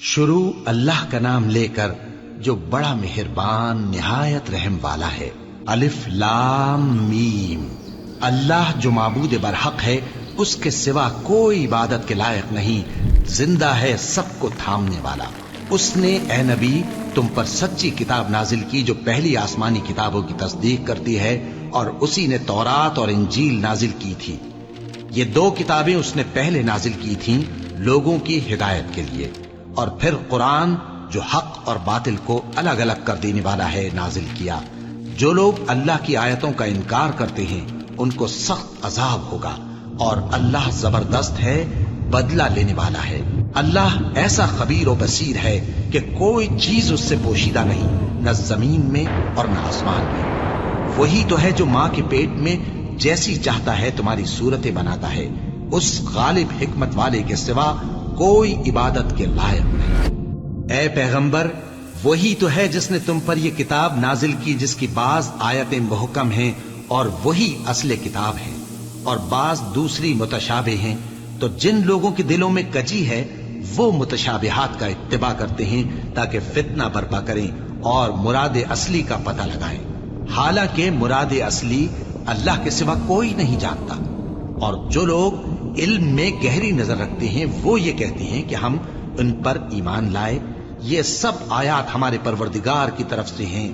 شروع اللہ کا نام لے کر جو بڑا مہربان نہایت رحم والا ہے۔ الف لام میم۔ اللہ جو معبود برحق ہے، اس کے سوا کوئی عبادت کے لائق نہیں، زندہ ہے سب کو تھامنے والا۔ اس نے اے نبی تم پر سچی کتاب نازل کی جو پہلی آسمانی کتابوں کی تصدیق کرتی ہے، اور اسی نے تورات اور انجیل نازل کی تھی۔ یہ دو کتابیں اس نے پہلے نازل کی تھیں لوگوں کی ہدایت کے لیے، اور پھر قرآن جو حق اور باطل کو الگ الگ کر دینے والا ہے نازل کیا۔ جو لوگ اللہ کی آیتوں کا انکار کرتے ہیں ان کو سخت عذاب ہوگا، اور اللہ زبردست ہے، بدلہ لینے والا ہے۔ اللہ ایسا خبیر و بصیر ہے کہ کوئی چیز اس سے پوشیدہ نہیں، نہ زمین میں اور نہ آسمان میں۔ وہی تو ہے جو ماں کے پیٹ میں جیسی چاہتا ہے تمہاری صورتیں بناتا ہے، اس غالب حکمت والے کے سوا کوئی عبادت کے لائق نہیں۔ اے پیغمبر، وہی تو ہے جس نے تم پر یہ کتاب نازل کی جس کی بعض آیتیں محکم ہیں اور وہی اصل کتاب ہے، اور بعض دوسری متشابہ ہیں۔ تو جن لوگوں کے دلوں میں کجی ہے وہ متشابہات کا اتباع کرتے ہیں تاکہ فتنہ برپا کریں اور مراد اصلی کا پتہ لگائیں، حالانکہ مراد اصلی اللہ کے سوا کوئی نہیں جانتا۔ اور جو لوگ علم میں گہری نظر رکھتے ہیں وہ یہ کہتے ہیں کہ ہم ان پر ایمان لائے۔ یہ سب آیات ہمارے پروردگار کی طرف سے ہیں،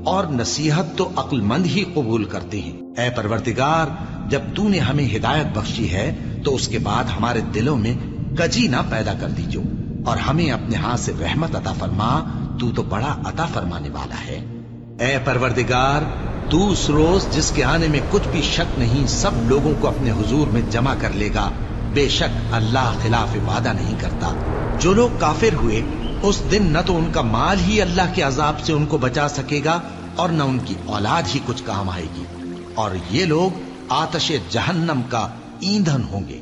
اور نصیحت تو عقل مند ہی قبول کرتے ہیں۔ اے پروردگار، جب تو نے ہمیں ہدایت بخشی ہے تو اس کے بعد ہمارے دلوں میں کجی نہ پیدا کر دیجو، اور ہمیں اپنے ہاتھ سے رحمت عطا فرما، تو بڑا عطا فرمانے والا ہے۔ اے پروردگار، تو اس روز جس کے آنے میں کچھ بھی شک نہیں سب لوگوں کو اپنے حضور میں جمع کر لے گا۔ بے شک اللہ خلاف وعدہ نہیں کرتا۔ جو لوگ کافر ہوئے اس دن نہ تو ان کا مال ہی اللہ کے عذاب سے ان کو بچا سکے گا اور نہ ان کی اولاد ہی کچھ کام آئے گی، اور یہ لوگ آتش جہنم کا ایندھن ہوں گے۔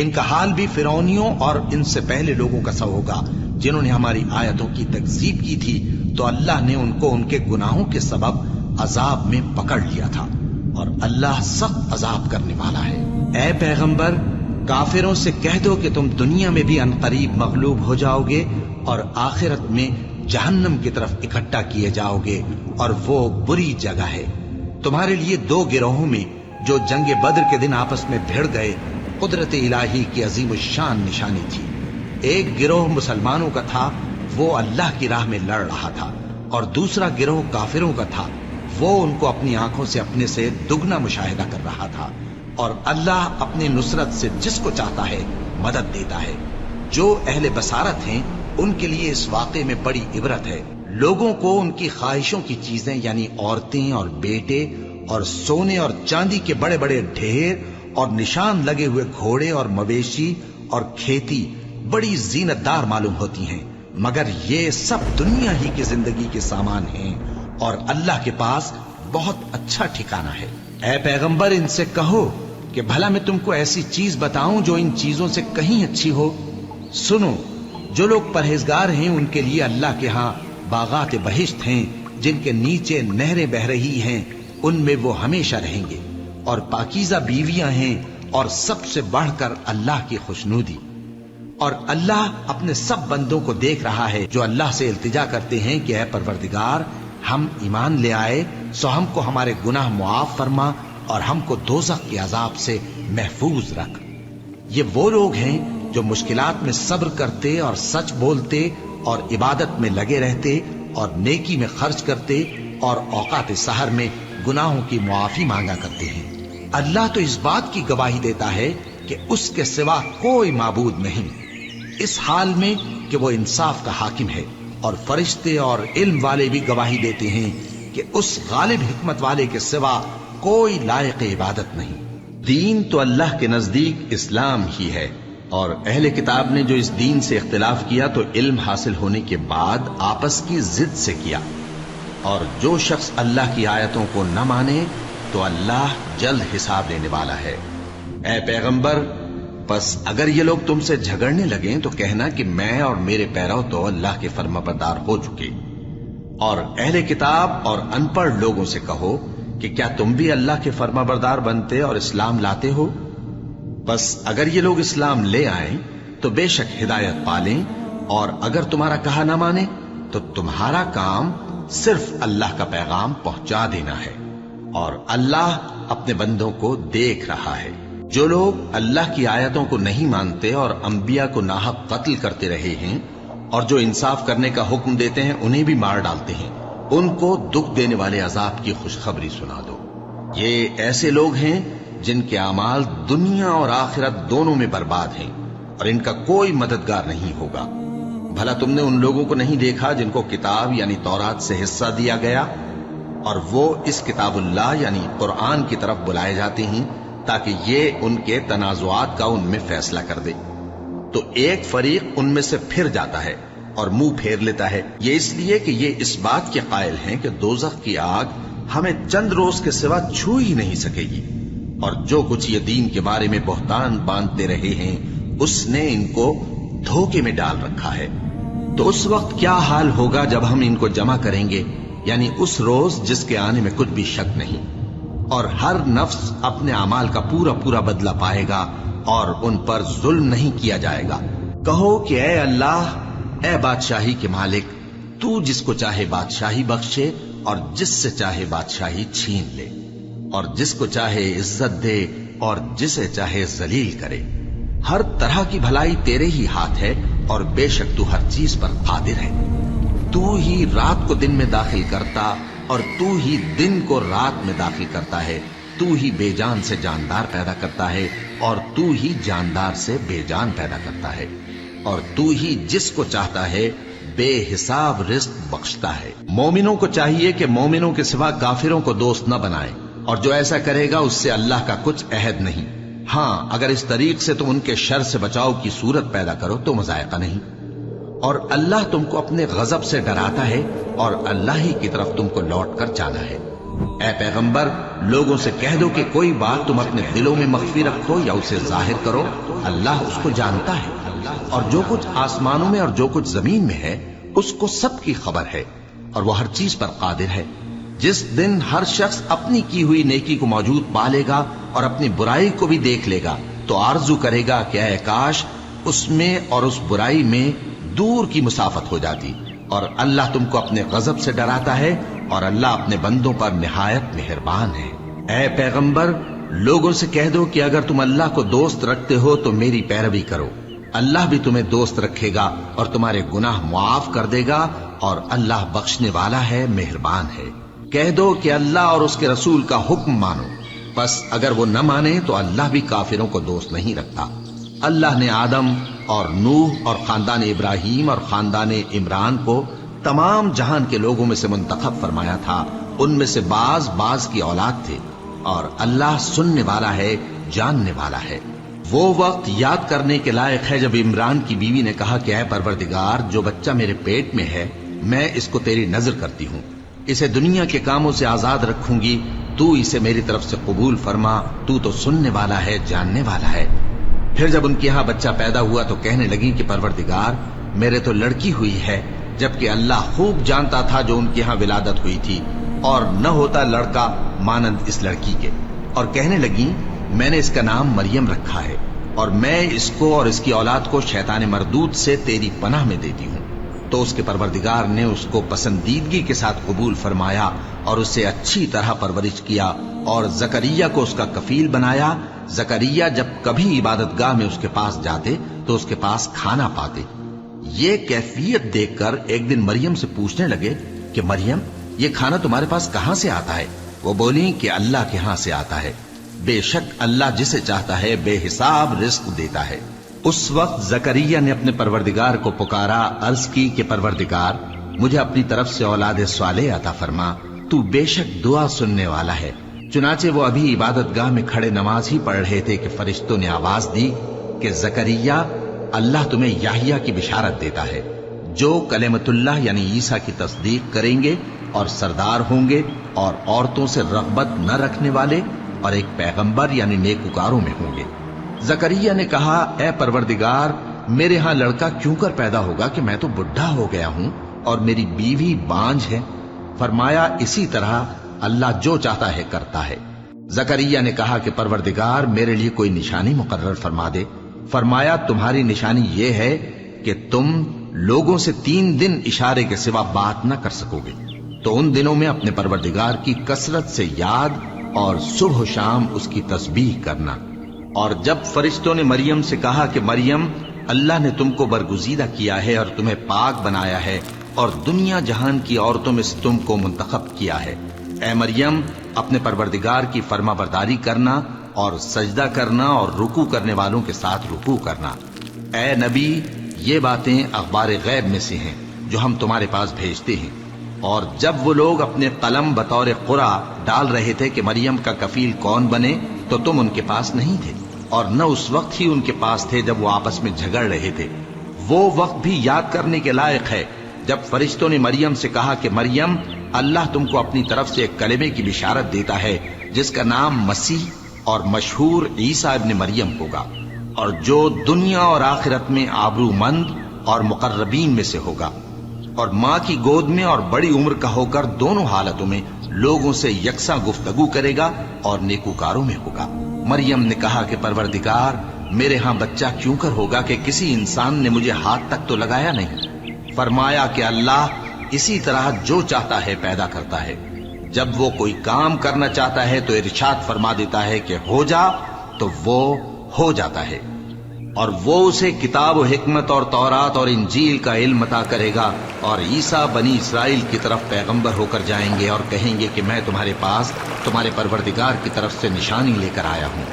ان کا حال بھی فرعونیوں اور ان سے پہلے لوگوں کا سا ہوگا جنہوں نے ہماری آیتوں کی تکذیب کی تھی، تو اللہ نے ان کو ان کے گناہوں کے سبب عذاب میں پکڑ لیا تھا، اور اللہ سخت عذاب کرنے والا ہے۔ اے پیغمبر، کافروں سے کہہ دو کہ تم دنیا میں بھی عنقریب مغلوب ہو جاؤ گے اور آخرت میں جہنم کی طرف اکٹھا کیے جاؤ گے، اور وہ بری جگہ ہے۔ تمہارے لیے دو گروہوں میں جو جنگ بدر کے دن آپس میں بھڑ گئے قدرت الہی کی عظیم الشان نشانی تھی۔ ایک گروہ مسلمانوں کا تھا، وہ اللہ کی راہ میں لڑ رہا تھا، اور دوسرا گروہ کافروں کا تھا، وہ ان کو اپنی آنکھوں سے اپنے سے دگنا مشاہدہ کر رہا تھا۔ اور اللہ اپنی نصرت سے جس کو چاہتا ہے مدد دیتا ہے۔ جو اہل بصارت ہیں ان کے لیے اس واقعے میں بڑی عبرت ہے۔ لوگوں کو ان کی خواہشوں کی چیزیں یعنی عورتیں اور بیٹے اور سونے اور چاندی کے بڑے بڑے ڈھیر اور نشان لگے ہوئے گھوڑے اور مویشی اور کھیتی بڑی زینت دار معلوم ہوتی ہیں، مگر یہ سب دنیا ہی کی زندگی کے سامان ہیں، اور اللہ کے پاس بہت اچھا ٹھکانہ ہے۔ اے پیغمبر، ان سے کہو کہ بھلا میں تم کو ایسی چیز بتاؤں جو ان چیزوں سے کہیں اچھی ہو؟ سنو، جو لوگ پرہیزگار ہیں ان کے لیے اللہ کے ہاں باغات بہشت ہیں جن کے نیچے نہریں بہ رہی ہیں، ان میں وہ ہمیشہ رہیں گے، اور پاکیزہ بیویاں ہیں، اور سب سے بڑھ کر اللہ کی خوشنودی۔ اور اللہ اپنے سب بندوں کو دیکھ رہا ہے جو اللہ سے التجا کرتے ہیں کہ اے پروردگار، ہم ایمان لے آئے سو ہم کو ہمارے گناہ معاف فرما اور ہم کو دوزخ کے عذاب سے محفوظ رکھ۔ یہ وہ لوگ ہیں جو مشکلات میں صبر کرتے اور سچ بولتے اور عبادت میں لگے رہتے اور نیکی میں خرچ کرتے اور اوقات سحر میں گناہوں کی معافی مانگا کرتے ہیں۔ اللہ تو اس بات کی گواہی دیتا ہے کہ اس کے سوا کوئی معبود نہیں، اس حال میں کہ وہ انصاف کا حاکم ہے، اور فرشتے اور علم والے بھی گواہی دیتے ہیں کہ اس غالب حکمت والے کے سوا کوئی لائق عبادت نہیں۔ دین تو اللہ کے نزدیک اسلام ہی ہے، اور اہل کتاب نے جو اس دین سے اختلاف کیا تو علم حاصل ہونے کے بعد آپس کی ضد سے کیا، اور جو شخص اللہ کی آیتوں کو نہ مانے تو اللہ جلد حساب لینے والا ہے۔ اے پیغمبر، پس اگر یہ لوگ تم سے جھگڑنے لگیں تو کہنا کہ میں اور میرے پیرو تو اللہ کے فرما بردار ہو چکے، اور اہل کتاب اور ان پڑھ لوگوں سے کہو کہ کیا تم بھی اللہ کے فرما بردار بنتے اور اسلام لاتے ہو؟ بس اگر یہ لوگ اسلام لے آئیں تو بے شک ہدایت پالیں، اور اگر تمہارا کہا نہ مانے تو تمہارا کام صرف اللہ کا پیغام پہنچا دینا ہے، اور اللہ اپنے بندوں کو دیکھ رہا ہے۔ جو لوگ اللہ کی آیتوں کو نہیں مانتے اور انبیاء کو ناحق قتل کرتے رہے ہیں اور جو انصاف کرنے کا حکم دیتے ہیں انہیں بھی مار ڈالتے ہیں، ان کو دکھ دینے والے عذاب کی خوشخبری سنا دو۔ یہ ایسے لوگ ہیں جن کے اعمال دنیا اور آخرت دونوں میں برباد ہیں، اور ان کا کوئی مددگار نہیں ہوگا۔ بھلا تم نے ان لوگوں کو نہیں دیکھا جن کو کتاب یعنی تورات سے حصہ دیا گیا، اور وہ اس کتاب اللہ یعنی قرآن کی طرف بلائے جاتے ہیں تاکہ یہ ان کے تنازعات کا ان میں فیصلہ کر دے؟ تو ایک فریق ان میں سے پھر جاتا ہے اور منہ پھیر لیتا ہے، یہ اس لیے کہ یہ اس بات کے قائل ہیں کہ دوزخ کی آگ ہمیں چند روز کے سوا چھو ہی نہیں سکے گی، اور جو کچھ یہ دین کے بارے میں بہتان باندھتے رہے ہیں اس نے ان کو دھوکے میں ڈال رکھا ہے۔ تو اس وقت کیا حال ہوگا جب ہم ان کو جمع کریں گے، یعنی اس روز جس کے آنے میں کچھ بھی شک نہیں، اور ہر نفس اپنے اعمال کا پورا پورا بدلہ پائے گا اور ان پر ظلم نہیں کیا جائے گا۔ کہو کہ اے اللہ، اے بادشاہی کے مالک، تو جس کو چاہے بادشاہی بخشے اور جس سے چاہے بادشاہی چھین لے، اور جس کو چاہے عزت دے اور جسے چاہے ذلیل کرے۔ ہر طرح کی بھلائی تیرے ہی ہاتھ ہے، اور بے شک تو ہر چیز پر قادر ہے۔ تو ہی رات کو دن میں داخل کرتا اور تو ہی دن کو رات میں داخل کرتا ہے، تو ہی بے جان سے جاندار پیدا کرتا ہے اور تو ہی جاندار سے بے جان پیدا کرتا ہے، اور تو ہی جس کو چاہتا ہے بے حساب رزق بخشتا ہے۔ مومنوں کو چاہیے کہ مومنوں کے سوا کافروں کو دوست نہ بنائیں، اور جو ایسا کرے گا اس سے اللہ کا کچھ عہد نہیں۔ ہاں، اگر اس طریق سے تم ان کے شر سے بچاؤ کی صورت پیدا کرو تو مذائقہ نہیں۔ اور اللہ تم کو اپنے غضب سے ڈراتا ہے، اور اللہ ہی کی طرف تم کو لوٹ کر جانا ہے۔ اے پیغمبر، لوگوں سے کہہ دو کہ کوئی بات تم اپنے دلوں میں مخفی رکھو یا اسے ظاہر کرو، اللہ اس کو جانتا ہے، اور جو کچھ آسمانوں میں اور جو کچھ زمین میں ہے اس کو سب کی خبر ہے، اور وہ ہر چیز پر قادر ہے۔ جس دن ہر شخص اپنی کی ہوئی نیکی کو موجود پا لے گا اور اپنی برائی کو بھی دیکھ لے گا تو آرزو کرے گا کہ اے کاش اس میں اور اس برائی میں دور کی مسافت ہو جاتی۔ اور اللہ تم کو اپنے غضب سے ڈراتا ہے، اور اللہ اپنے بندوں پر نہایت مہربان ہے۔ اے پیغمبر، لوگوں سے کہہ دو کہ اگر تم اللہ کو دوست رکھتے ہو تو میری پیروی کرو، اللہ بھی تمہیں دوست رکھے گا اور تمہارے گناہ معاف کر دے گا، اور اللہ بخشنے والا ہے، مہربان ہے۔ کہہ دو کہ اللہ اور اس کے رسول کا حکم مانو، بس اگر وہ نہ مانے تو اللہ بھی کافروں کو دوست نہیں رکھتا۔ اللہ نے آدم اور نوح اور خاندان ابراہیم اور خاندان عمران کو تمام جہان کے لوگوں میں سے منتخب فرمایا تھا، ان میں سے بعض کی اولاد تھے، اور اللہ سننے والا ہے، جاننے والا ہے۔ وہ وقت یاد کرنے کے لائق ہے جب عمران کی بیوی نے کہا کہ اے پروردگار، جو بچہ میرے پیٹ میں ہے میں اس کو تیری نذر کرتی ہوں، اسے دنیا کے کاموں سے آزاد رکھوں گی، تو اسے میری طرف سے قبول فرما، تو سننے والا ہے، جاننے والا ہے۔ پھر جب ان کے ہاں بچہ پیدا ہوا تو کہنے لگی کہ پروردگار، میرے تو لڑکی ہوئی ہے، جبکہ اللہ خوب جانتا تھا جو ان کے ہاں ولادت ہوئی تھی، اور نہ ہوتا لڑکا مانند اس لڑکی کے۔ اور کہنے لگی میں نے اس کا نام مریم رکھا ہے، اور میں اس کو اور اس کی اولاد کو شیطان مردود سے تیری پناہ میں دیتی ہوں۔ تو اس کے پروردگار نے اس کو پسندیدگی کے ساتھ قبول فرمایا اور اسے اچھی طرح پرورش کیا، اور زکریا کو اس کا کفیل بنایا۔ زکریا جب کبھی عبادت گاہ میں اس کے پاس جاتے تو اس کے پاس کھانا پاتے۔ یہ کیفیت دیکھ کر ایک دن مریم سے پوچھنے لگے کہ مریم، یہ کھانا تمہارے پاس کہاں سے آتا ہے؟ وہ بولی کہ اللہ کے ہاں سے آتا ہے، بے شک اللہ جسے چاہتا ہے بے حساب رزق دیتا ہے۔ اس وقت زکریا نے اپنے پروردگار کو پکارا، عرض کی کہ پروردگار، مجھے اپنی طرف سے اولاد صالح عطا فرما، تو بے شک دعا سننے والا ہے۔ چنانچہ وہ ابھی عبادت گاہ میں کھڑے نماز ہی پڑھ رہے تھے کہ فرشتوں نے آواز دی کہ زکریا، اللہ تمہیں یحییٰ کی بشارت دیتا ہے، جو کلمۃ اللہ یعنی عیسیٰ کی تصدیق کریں گے اور سردار ہوں گے، اور عورتوں سے رغبت نہ رکھنے والے، اور ایک پیغمبر یعنی نیکوکاروں میں ہوں گے۔ زکریا نے کہا، اے پروردگار، میرے ہاں لڑکا کیوں کر پیدا ہوگا کہ میں تو بڈھا ہو گیا ہوں اور میری بیوی بانجھ ہے؟ فرمایا، اسی طرح اللہ جو چاہتا ہے کرتا ہے۔ زکریا نے کہا کہ پروردگار، میرے لیے کوئی نشانی مقرر فرما دے۔ فرمایا، تمہاری نشانی یہ ہے کہ تم لوگوں سے 3 دن اشارے کے سوا بات نہ کر سکو گے، تو ان دنوں میں اپنے پروردگار کی کثرت سے یاد اور صبح و شام اس کی تسبیح کرنا۔ اور جب فرشتوں نے مریم سے کہا کہ مریم، اللہ نے تم کو برگزیدہ کیا ہے اور تمہیں پاک بنایا ہے اور دنیا جہان کی عورتوں میں سے تم کو منتخب کیا ہے، اے مریم اپنے پروردگار کی فرما برداری کرنا اور سجدہ کرنا اور رکوع کرنے والوں کے ساتھ رکوع کرنا۔ اے نبی، یہ باتیں اخبار غیب میں سے ہیں جو ہم تمہارے پاس بھیجتے ہیں۔ اور جب وہ لوگ اپنے قلم بطور قرعہ ڈال رہے تھے کہ مریم کا کفیل کون بنے، تو تم ان کے پاس نہیں تھے، اور نہ اس وقت ہی ان کے پاس تھے جب وہ آپس میں جھگڑ رہے تھے۔ وہ وقت بھی یاد کرنے کے لائق ہے جب فرشتوں نے مریم سے کہا کہ مریم، اللہ تم کو اپنی طرف سے ایک کلمے کی بشارت دیتا ہے جس کا نام مسیح اور مشہور عیسیٰ ابن مریم ہوگا، اور جو دنیا اور آخرت میں آبرو مند اور مقربین میں سے ہوگا، اور ماں کی گود میں اور بڑی عمر کا ہو کر دونوں حالتوں میں لوگوں سے یکساں گفتگو کرے گا اور نیکوکاروں میں ہوگا۔ مریم نے کہا کہ پروردگار، میرے ہاں بچہ کیوں کر ہوگا کہ کسی انسان نے مجھے ہاتھ تک تو لگایا نہیں۔ فرمایا کہ اللہ اسی طرح جو چاہتا ہے پیدا کرتا ہے، جب وہ کوئی کام کرنا چاہتا ہے تو ارشاد فرما دیتا ہے کہ ہو جا، تو وہ ہو جاتا ہے۔ اور وہ اسے کتاب و حکمت اور تورات اور انجیل کا علم عطا کرے گا، اور عیسیٰ بنی اسرائیل کی طرف پیغمبر ہو کر جائیں گے اور کہیں گے کہ میں تمہارے پاس تمہارے پروردگار کی طرف سے نشانی لے کر آیا ہوں،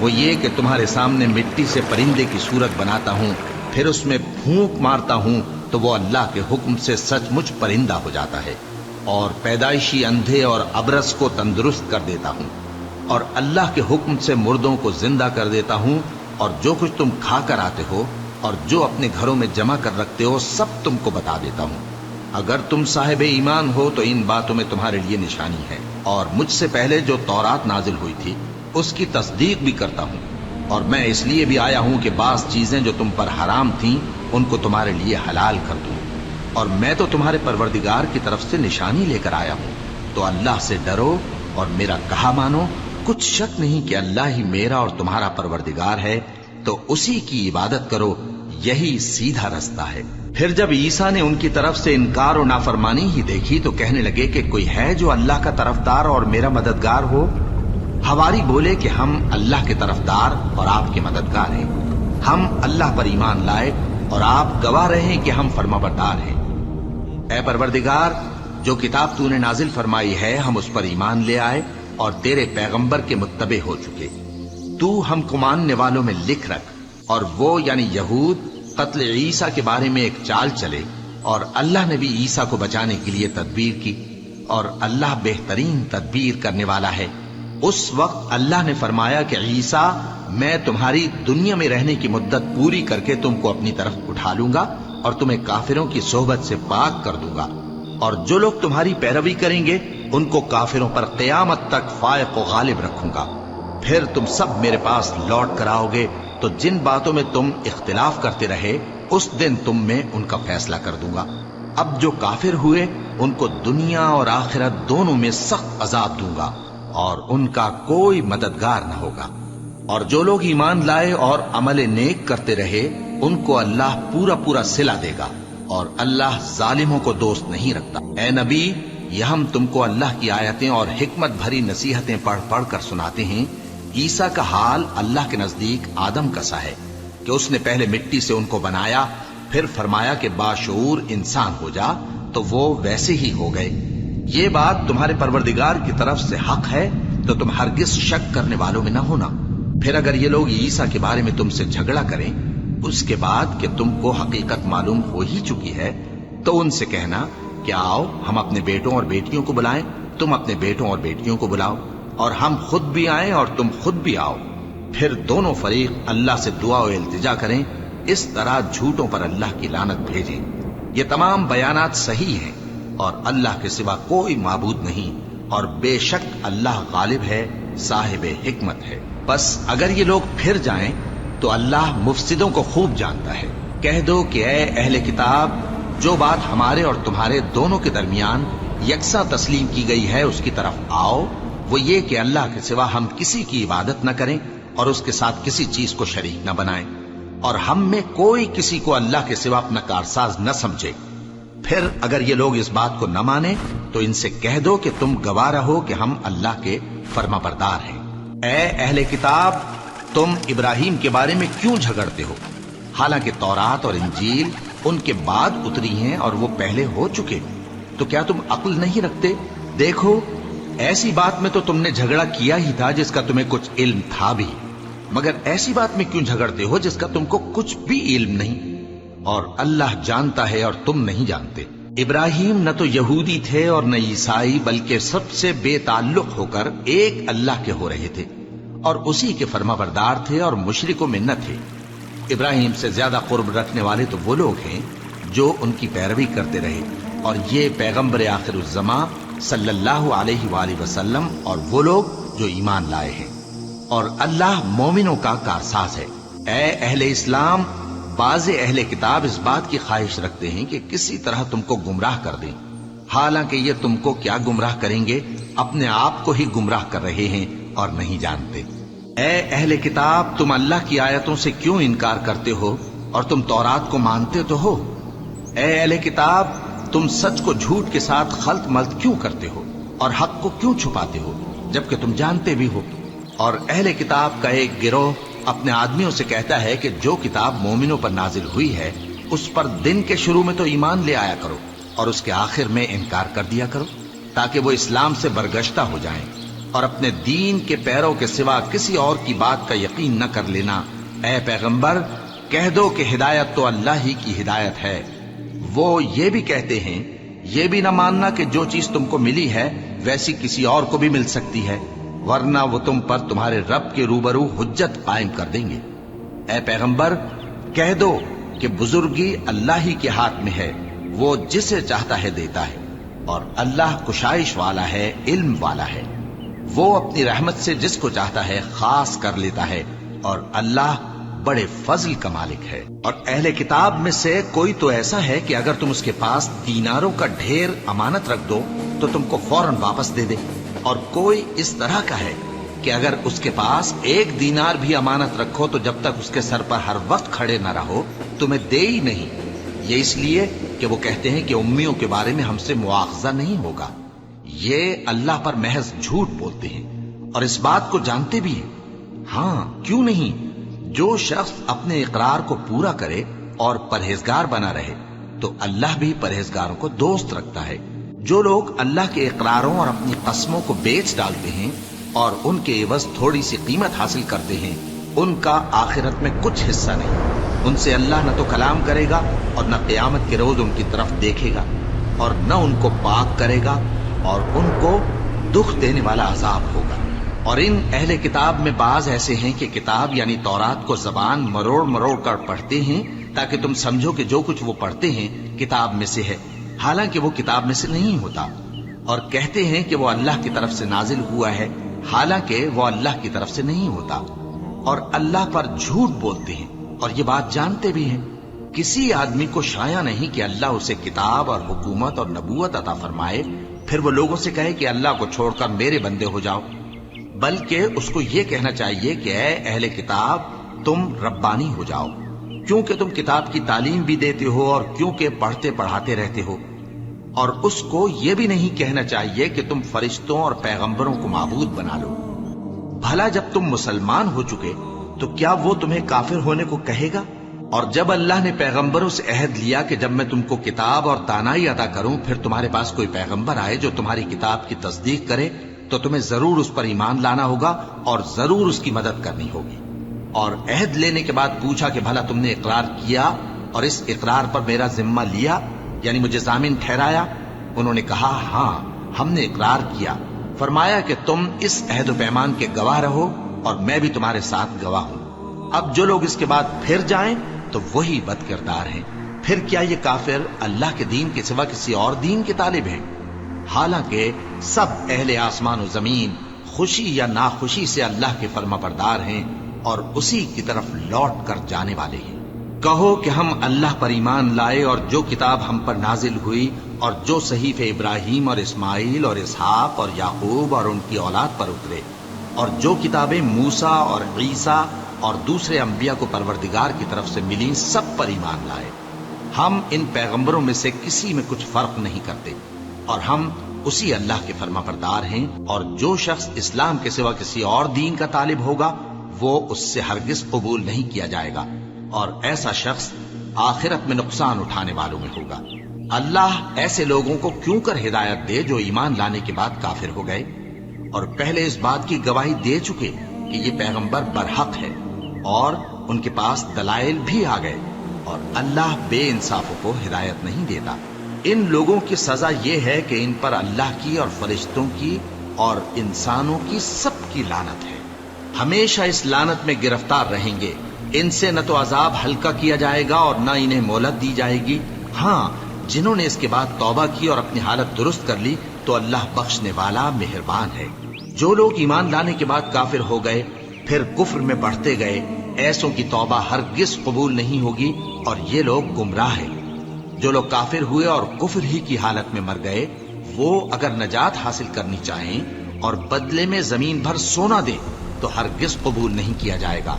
وہ یہ کہ تمہارے سامنے مٹی سے پرندے کی صورت بناتا ہوں، پھر اس میں پھونک مارتا ہوں تو وہ اللہ کے حکم سے سچ مچ پرندہ ہو جاتا ہے، اور پیدائشی اندھے اور ابرص کو تندرست کر دیتا ہوں، اور اللہ کے حکم سے مردوں کو زندہ کر دیتا ہوں، اور جو کچھ تم کھا کر آتے ہو اور جو اپنے گھروں میں جمع کر رکھتے ہو سب تم کو بتا دیتا ہوں۔ اگر تم صاحب ایمان ہو تو ان باتوں میں تمہارے لیے نشانی ہے، اور مجھ سے پہلے جو تورات نازل ہوئی تھی اس کی تصدیق بھی کرتا ہوں، اور میں اس لیے بھی آیا ہوں کہ بعض چیزیں جو تم پر حرام تھیں ان کو تمہارے لیے حلال کر دوں، اور میں تو تمہارے پروردگار کی طرف سے نشانی لے کر آیا ہوں۔ تو اللہ سے ڈرو اور میرا کہا مانو، کچھ شک نہیں کہ اللہ ہی میرا اور تمہارا پروردگار ہے، تو اسی کی عبادت کرو، یہی سیدھا رستہ ہے۔ پھر جب عیسیٰ نے ان کی طرف سے انکار و نافرمانی ہی دیکھی تو کہنے لگے کہ کوئی ہے جو اللہ کا طرفدار اور میرا مددگار ہو؟ حواری بولے کہ ہم اللہ کے طرفدار اور آپ کے مددگار ہیں، ہم اللہ پر ایمان لائے اور آپ گواہ رہے کہ ہم فرما بردار ہیں۔ اے پروردگار، جو کتاب تو نے نازل فرمائی ہے ہم اس پر ایمان لے آئے اور تیرے پیغمبر کے متبع ہو چکے، تو ہم کو ماننے والوں میں لکھ رکھ، اور وہ یعنی یہود قتل عیسیٰ کے بارے میں ایک چال چلے، اور اللہ نے بھی عیسیٰ کو بچانے کے لیے تدبیر کی، اور اللہ بہترین تدبیر کرنے والا ہے۔ اس وقت اللہ نے فرمایا کہ عیسیٰ، میں تمہاری دنیا میں رہنے کی مدت پوری کر کے تم کو اپنی طرف اٹھا لوں گا اور تمہیں کافروں کی صحبت سے پاک کر دوں گا، اور جو لوگ تمہاری پیروی کریں گے ان کو کافروں پر قیامت تک فائق و غالب رکھوں گا۔ پھر تم سب میرے پاس لوٹ کر آؤ گے تو جن باتوں میں تم اختلاف کرتے رہے اس دن تم میں ان کا فیصلہ کر دوں گا۔ اب جو کافر ہوئے ان کو دنیا اور آخرت دونوں میں سخت عذاب دوں گا، اور ان کا کوئی مددگار نہ ہوگا۔ اور جو لوگ ایمان لائے اور عمل نیک کرتے رہے ان کو اللہ پورا پورا صلہ دے گا، اور اللہ ظالموں کو دوست نہیں رکھتا۔ اے نبی، یہ ہم تم کو اللہ کی آیتیں اور حکمت بھری نصیحتیں پڑھ پڑھ کر سناتے ہیں۔ عیسیٰ کا حال اللہ کے نزدیک آدم کا سا ہے کہ اس نے پہلے مٹی سے ان کو بنایا، پھر فرمایا کہ باشعور انسان ہو جا، تو وہ ویسے ہی ہو گئے۔ یہ بات تمہارے پروردگار کی طرف سے حق ہے، تو تم ہرگز شک کرنے والوں میں نہ ہونا۔ پھر اگر یہ لوگ عیسیٰ کے بارے میں تم سے جھگڑا کریں اس کے بعد کہ تم کو حقیقت معلوم ہو ہی چکی ہے، تو ان سے کہنا کہ آؤ ہم اپنے بیٹوں اور بیٹیوں کو بلائیں، تم اپنے بیٹوں اور بیٹیوں کو بلاؤ، اور ہم خود بھی آئیں اور تم خود بھی آؤ، پھر دونوں فریق اللہ سے دعا و التجا کریں، اس طرح جھوٹوں پر اللہ کی لعنت بھیجیں۔ یہ تمام بیانات صحیح ہیں، اور اللہ کے سوا کوئی معبود نہیں، اور بے شک اللہ غالب ہے، صاحب حکمت ہے۔ بس اگر یہ لوگ پھر جائیں تو اللہ مفسدوں کو خوب جانتا ہے۔ کہہ دو کہ اے اہل کتاب، جو بات ہمارے اور تمہارے دونوں کے درمیان یکساں تسلیم کی گئی ہے اس کی طرف آؤ، وہ یہ کہ اللہ کے سوا ہم کسی کی عبادت نہ کریں اور اس کے ساتھ کسی چیز کو شریک نہ بنائیں۔ اور ہم میں کوئی کسی کو اللہ کے سوا اپنا کارساز نہ سمجھے۔ پھر اگر یہ لوگ اس بات کو نہ مانے تو ان سے کہہ دو کہ تم گواہ رہو کہ ہم اللہ کے فرما بردار ہیں۔ اے اہل کتاب، تم ابراہیم کے بارے میں کیوں جھگڑتے ہو؟ حالانکہ تورات اور انجیل ان کے بعد اتری ہیں اور وہ پہلے ہو چکے، تو کیا تم عقل نہیں رکھتے؟ دیکھو، ایسی بات میں تو تم نے جھگڑا کیا ہی تھا جس کا تمہیں کچھ علم تھا بھی، مگر ایسی بات میں کیوں جھگڑتے ہو جس کا تم کو کچھ بھی علم نہیں؟ اور اللہ جانتا ہے اور تم نہیں جانتے۔ ابراہیم نہ تو یہودی تھے اور نہ عیسائی، بلکہ سب سے بے تعلق ہو کر ایک اللہ کے ہو رہے تھے اور اسی کے فرما بردار تھے اور مشرکوں میں نہ تھے۔ ابراہیم سے زیادہ قرب رکھنے والے تو وہ لوگ ہیں جو ان کی پیروی کرتے رہے، اور یہ پیغمبر آخر الزماں صلی اللہ علیہ وآلہ وسلم اور وہ لوگ جو ایمان لائے ہیں، اور اللہ مومنوں کا کارساز ہے۔ اے اہل اسلام، بعض اہل کتاب اس بات کی خواہش رکھتے ہیں کہ کسی طرح تم کو گمراہ کر دیں، حالانکہ یہ تم کو کیا گمراہ کریں گے، اپنے آپ کو ہی گمراہ کر رہے ہیں اور نہیں جانتے۔ اے اہل کتاب، تم اللہ کی آیتوں سے کیوں انکار کرتے ہو اور تم تورات کو مانتے تو ہو؟ اے اہل کتاب، تم سچ کو جھوٹ کے ساتھ خلط ملط کیوں کرتے ہو اور حق کو کیوں چھپاتے ہو جبکہ تم جانتے بھی ہو؟ اور اہل کتاب کا ایک گروہ اپنے آدمیوں سے کہتا ہے کہ جو کتاب مومنوں پر نازل ہوئی ہے اس پر دن کے شروع میں تو ایمان لے آیا کرو اور اس کے آخر میں انکار کر دیا کرو، تاکہ وہ اسلام سے برگشتہ ہو جائیں اور اپنے دین کے پیروں کے سوا کسی اور کی بات کا یقین نہ کر لینا۔ اے پیغمبر، کہہ دو کہ ہدایت تو اللہ ہی کی ہدایت ہے۔ وہ یہ بھی کہتے ہیں، یہ بھی نہ ماننا کہ جو چیز تم کو ملی ہے ویسی کسی اور کو بھی مل سکتی ہے، ورنہ وہ تم پر تمہارے رب کے روبرو حجت قائم کر دیں گے۔ اے پیغمبر، کہہ دو کہ بزرگی اللہ ہی کے ہاتھ میں ہے، وہ جسے چاہتا ہے دیتا ہے، اور اللہ کشائش والا ہے، علم والا ہے۔ وہ اپنی رحمت سے جس کو چاہتا ہے خاص کر لیتا ہے، اور اللہ بڑے فضل کا مالک ہے۔ اور اہل کتاب میں سے کوئی تو ایسا ہے کہ اگر تم اس کے پاس دیناروں کا ڈھیر امانت رکھ دو تو تم کو فوراً واپس دے دے، اور کوئی اس طرح کا ہے کہ اگر اس کے پاس 1 دینار بھی امانت رکھو تو جب تک اس کے سر پر ہر وقت کھڑے نہ رہو تمہیں دے ہی نہیں۔ یہ اس لیے کہ وہ کہتے ہیں کہ امیوں کے بارے میں ہم سے مواخذہ نہیں ہوگا۔ یہ اللہ پر محض جھوٹ بولتے ہیں اور اس بات کو جانتے بھی ہیں۔ ہاں، کیوں نہیں؟ جو شخص اپنے اقرار کو پورا کرے اور پرہیزگار بنا رہے تو اللہ بھی پرہیزگاروں کو دوست رکھتا ہے۔ جو لوگ اللہ کے اقراروں اور اپنی قسموں کو بیچ ڈالتے ہیں اور ان کے عوض تھوڑی سی قیمت حاصل کرتے ہیں، ان کا آخرت میں کچھ حصہ نہیں۔ ان سے اللہ نہ تو کلام کرے گا اور نہ قیامت کے روز ان کی طرف دیکھے گا، اور نہ ان کو پاک کرے گا، اور ان کو دکھ دینے والا عذاب ہوگا۔ اور ان اہل کتاب میں بعض ایسے ہیں کہ کتاب یعنی تورات کو زبان مروڑ مروڑ کر پڑھتے ہیں تاکہ تم سمجھو کہ جو کچھ وہ پڑھتے ہیں کتاب میں سے ہے، حالانکہ وہ کتاب میں سے نہیں ہوتا، اور کہتے ہیں کہ وہ اللہ کی طرف سے نازل ہوا ہے، حالانکہ وہ اللہ کی طرف سے نہیں ہوتا، اور اللہ پر جھوٹ بولتے ہیں اور یہ بات جانتے بھی ہیں۔ کسی آدمی کو شایع نہیں کہ اللہ اسے کتاب اور حکومت اور نبوت عطا فرمائے پھر وہ لوگوں سے کہے کہ اللہ کو چھوڑ کر میرے بندے ہو جاؤ، بلکہ اس کو یہ کہنا چاہیے کہ اے اہل کتاب، تم ربانی ہو جاؤ، کیونکہ تم کتاب کی تعلیم بھی دیتے ہو اور کیونکہ پڑھتے پڑھاتے رہتے ہو۔ اور اس کو یہ بھی نہیں کہنا چاہیے کہ تم فرشتوں اور پیغمبروں کو معبود بنا لو۔ بھلا جب تم مسلمان ہو چکے تو کیا وہ تمہیں کافر ہونے کو کہے گا؟ اور جب اللہ نے پیغمبروں سے عہد لیا کہ جب میں تم کو کتاب اور دانائی عطا کروں پھر تمہارے پاس کوئی پیغمبر آئے جو تمہاری کتاب کی تصدیق کرے تو تمہیں ضرور اس پر ایمان لانا ہوگا اور ضرور اس کی مدد کرنی ہوگی۔ اور عہد لینے کے بعد پوچھا کہ بھلا تم نے اقرار کیا اور اس اقرار پر میرا ذمہ لیا، یعنی مجھے ضامن ٹھہرایا؟ انہوں نے کہا ہاں، ہم نے اقرار کیا۔ فرمایا کہ تم اس عہد و پیمان کے گواہ رہو اور میں بھی تمہارے ساتھ گواہ ہوں۔ اب جو لوگ اس کے بعد پھر جائیں تو وہی بد کردار ہیں۔ پھر کیا یہ کافر اللہ کے دین کے سوا کسی اور دین کے طالب ہیں؟ حالانکہ سب اہل آسمان و زمین خوشی یا ناخوشی سے اللہ کے فرما بردار ہیں اور اسی کی طرف لوٹ کر جانے والے ہیں۔ کہو کہ ہم اللہ پر ایمان لائے اور جو کتاب ہم پر نازل ہوئی اور جو صحیفے ابراہیم اور اسماعیل اور اسحاق اور یعقوب اور ان کی اولاد پر اترے، اور جو کتابیں موسیٰ اور عیسیٰ اور دوسرے انبیاء کو پروردگار کی طرف سے ملی سب پر ایمان لائے۔ ہم ان پیغمبروں میں سے کسی میں کچھ فرق نہیں کرتے، اور ہم اسی اللہ کے فرما بردار ہیں، اور جو شخص اسلام کے سوا کسی اور دین کا طالب ہوگا وہ اس سے ہرگز قبول نہیں کیا جائے گا، اور ایسا شخص آخرت میں نقصان اٹھانے والوں میں ہوگا۔ اللہ ایسے لوگوں کو کیوں کر ہدایت دے جو ایمان لانے کے بعد کافر ہو گئے اور پہلے اس بات کی گواہی دے چکے کہ یہ پیغمبر برحق ہے اور ان کے پاس دلائل بھی آ گئے، اور اللہ بے انصافوں کو ہدایت نہیں دیتا۔ ان لوگوں کی سزا یہ ہے کہ ان پر اللہ کی اور فرشتوں کی اور انسانوں کی سب کی لعنت ہے، ہمیشہ اس لعنت میں گرفتار رہیں گے۔ ان سے نہ تو عذاب ہلکا کیا جائے گا اور نہ انہیں مہلت دی جائے گی۔ ہاں، جنہوں نے اس کے بعد توبہ کی اور اپنی حالت درست کر لی تو اللہ بخشنے والا مہربان ہے۔ جو لوگ ایمان لانے کے بعد کافر ہو گئے پھر کفر میں بڑھتے گئے، ایسوں کی توبہ ہرگز قبول نہیں ہوگی اور یہ لوگ گمراہ ہیں۔ جو لوگ کافر ہوئے اور کفر ہی کی حالت میں مر گئے، وہ اگر نجات حاصل کرنی چاہیں اور بدلے میں زمین بھر سونا دیں تو ہرگز قبول نہیں کیا جائے گا۔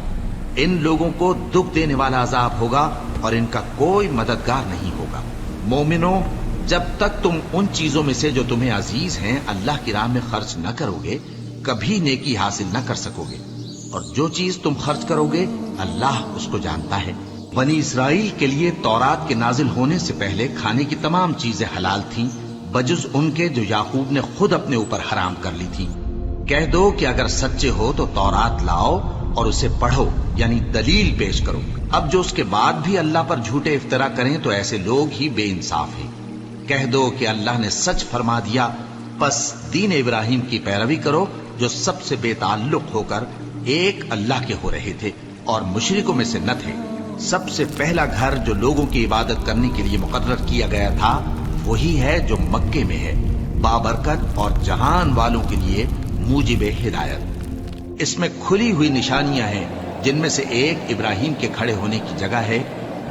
ان لوگوں کو دکھ دینے والا عذاب ہوگا اور ان کا کوئی مددگار نہیں ہوگا۔ مومنوں، جب تک تم ان چیزوں میں سے جو تمہیں عزیز ہیں اللہ کی راہ میں خرچ نہ کرو گے کبھی نیکی حاصل نہ کر سکو گے، اور جو چیز تم خرچ کرو گے اللہ اس کو جانتا ہے۔ بنی اسرائیل کے لیے تورات کے نازل ہونے سے پہلے کھانے کی تمام چیزیں حلال تھیں بجز ان کے جو یعقوب نے خود اپنے اوپر حرام کر لی تھی۔ کہہ دو کہ اگر سچے ہو تو تورات لاؤ اور اسے پڑھو، یعنی دلیل پیش کرو۔ اب جو اس کے بعد بھی اللہ پر جھوٹے افطرا کریں تو ایسے لوگ ہی بے انصاف ہیں۔ کہہ دو کہ اللہ نے سچ فرما دیا، پس دین ابراہیم کی پیروی کرو جو سب سے بے تعلق ہو کر ایک اللہ کے ہو رہے تھے اور مشرکوں میں سے نہ تھے۔ سب سے پہلا گھر جو لوگوں کی عبادت کرنے کے لیے مقرر کیا گیا تھا وہی ہے جو مکے میں ہے، بابرکت اور جہان والوں کے لیے موجب ہدایت۔ اس میں کھلی ہوئی نشانیاں ہیں جن میں سے ایک ابراہیم کے کھڑے ہونے کی جگہ ہے۔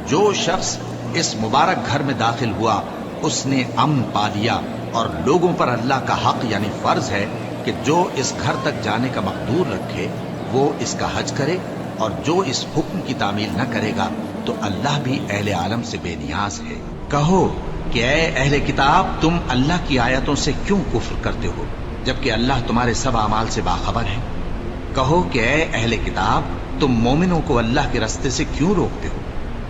جو شخص اس مبارک گھر میں داخل ہوا اس نے امن پا لیا، اور لوگوں پر اللہ کا حق یعنی فرض ہے کہ جو اس گھر تک جانے کا مقدور رکھے وہ اس کا حج کرے، اور جو اس حکم کی تعمیل نہ کرے گا تو اللہ بھی اہل عالم سے بے نیاز ہے۔ کہو کہ اے اہل کتاب، تم اللہ کی آیتوں سے کیوں کفر کرتے ہو جبکہ اللہ تمہارے سب اعمال سے باخبر ہے؟ کہو کہ اے اہل کتاب، تم مومنوں کو اللہ کے راستے سے کیوں روکتے ہو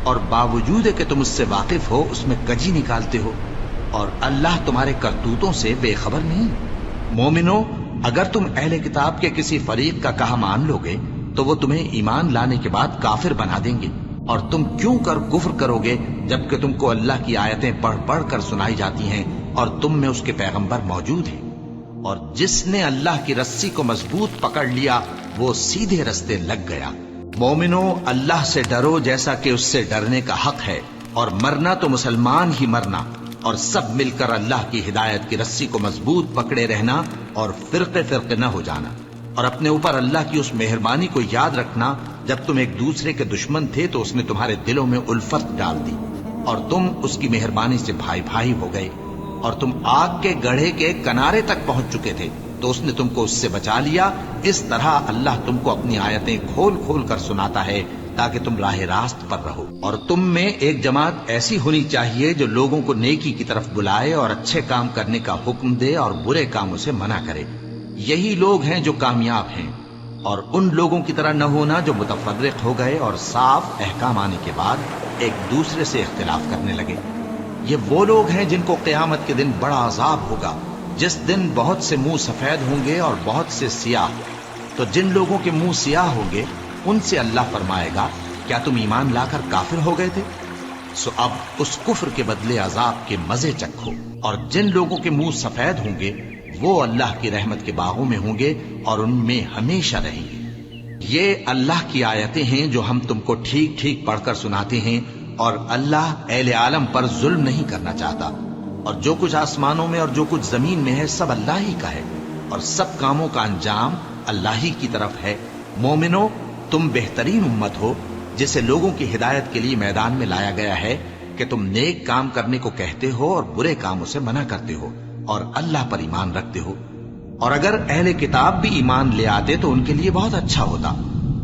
اور باوجود کہ تم اس سے واقف ہو اس میں کجی نکالتے ہو، اور اللہ تمہارے کرتوتوں سے بے خبر نہیں؟ مومنوں، اگر تم اہل کتاب کے کسی فریق کا کہا مان لو گے تو وہ تمہیں ایمان لانے کے بعد کافر بنا دیں گے، اور تم کیوں کر کفر کرو گے جبکہ تم کو اللہ کی آیتیں پڑھ پڑھ کر سنائی جاتی ہیں اور تم میں اس کے پیغمبر موجود ہیں؟ اور جس نے اللہ کی رسی کو مضبوط پکڑ لیا وہ سیدھے رستے لگ گیا۔ مومنوں، اللہ سے ڈرو جیسا کہ اس سے ڈرنے کا حق ہے، اور مرنا تو مسلمان ہی مرنا، اور سب مل کر اللہ کی ہدایت کی رسی کو مضبوط پکڑے رہنا اور فرقے فرقے نہ ہو جانا، اور اپنے اوپر اللہ کی اس مہربانی کو یاد رکھنا جب تم ایک دوسرے کے دشمن تھے تو اس نے تمہارے دلوں میں الفت ڈال دی اور تم اس کی مہربانی سے بھائی بھائی ہو گئے، اور تم آگ کے گڑھے کے کنارے تک پہنچ چکے تھے تو اس نے تم کو اس سے بچا لیا۔ اس طرح اللہ تم کو اپنی آیتیں کھول کھول کر سناتا ہے تاکہ تم راہ راست پر رہو۔ اور تم میں ایک جماعت ایسی ہونی چاہیے جو لوگوں کو نیکی کی طرف بلائے اور اچھے کام کرنے کا حکم دے اور برے کاموں سے منع کرے۔ یہی لوگ ہیں جو کامیاب ہیں، اور ان لوگوں کی طرح نہ ہونا جو متفرق ہو گئے اور صاف احکام آنے کے بعد ایک دوسرے سے اختلاف کرنے لگے۔ یہ وہ لوگ ہیں جن کو قیامت کے دن بڑا عذاب ہوگا، جس دن بہت سے منہ سفید ہوں گے اور بہت سے سیاہ۔ تو جن لوگوں کے منہ سیاہ ہوں گے ان سے اللہ فرمائے گا، کیا تم ایمان لا کر کافر ہو گئے تھے؟ سو اب اس کفر کے بدلے عذاب کے مزے چکھو۔ اور جن لوگوں کے منہ سفید ہوں گے وہ اللہ کی رحمت کے باغوں میں ہوں گے اور ان میں ہمیشہ رہیں گے۔ یہ اللہ کی آیتیں ہیں جو ہم تم کو ٹھیک ٹھیک پڑھ کر سناتے ہیں، اور اللہ اہل عالم پر ظلم نہیں کرنا چاہتا، اور جو کچھ آسمانوں میں اور جو کچھ زمین میں ہے سب اللہ ہی کا ہے، اور سب کاموں کا انجام اللہ ہی کی طرف ہے۔ مومنو، تم بہترین امت ہو جسے لوگوں کی ہدایت کے لیے میدان میں لایا گیا ہے کہ تم نیک کام کرنے کو کہتے ہو اور برے کاموں سے منع کرتے ہو اور اللہ پر ایمان رکھتے ہو۔ اور اگر اہل کتاب بھی ایمان لے آتے تو ان کے لیے بہت اچھا ہوتا،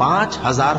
5000